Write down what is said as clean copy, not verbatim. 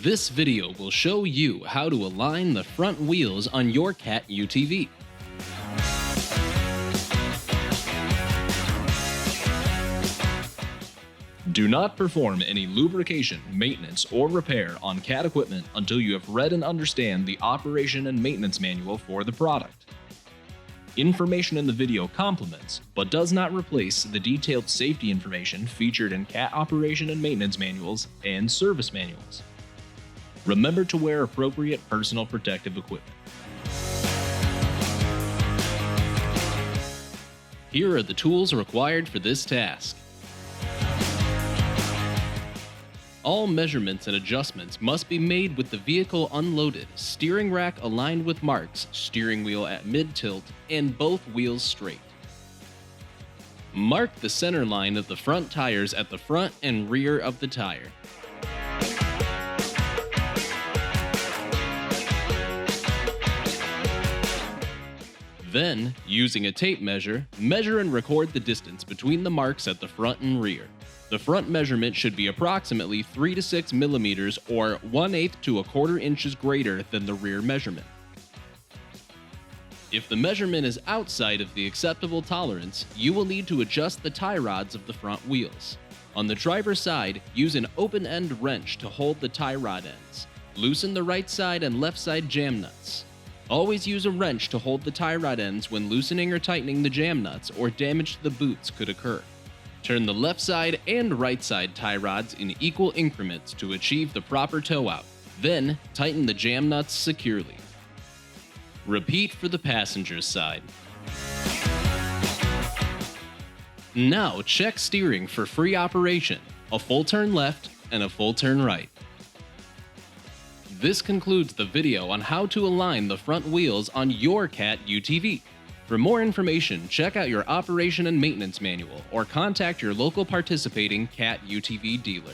This video will show you how to align the front wheels on your CAT UTV. Do not perform any lubrication, maintenance, or repair on CAT equipment until you have read and understand the operation and maintenance manual for the product. Information in the video complements, but does not replace the detailed safety information featured in CAT operation and maintenance manuals and service manuals. Remember to wear appropriate personal protective equipment. Here are the tools required for this task. All measurements and adjustments must be made with the vehicle unloaded, steering rack aligned with marks, steering wheel at mid-tilt, and both wheels straight. Mark the center line of the front tires at the front and rear of the tire. Then, using a tape measure, measure and record the distance between the marks at the front and rear. The front measurement should be approximately 3 to 6 millimeters or 1/8 to 1/4 inches greater than the rear measurement. If the measurement is outside of the acceptable tolerance, you will need to adjust the tie rods of the front wheels. On the driver's side, use an open-end wrench to hold the tie rod ends. Loosen the right side and left side jam nuts. Always use a wrench to hold the tie rod ends when loosening or tightening the jam nuts, or damage to the boots could occur. Turn the left side and right side tie rods in equal increments to achieve the proper toe out. Then, tighten the jam nuts securely. Repeat for the passenger's side. Now check steering for free operation, a full turn left and a full turn right. This concludes the video on how to align the front wheels on your CAT UTV. For more information, check out your operation and maintenance manual or contact your local participating CAT UTV dealer.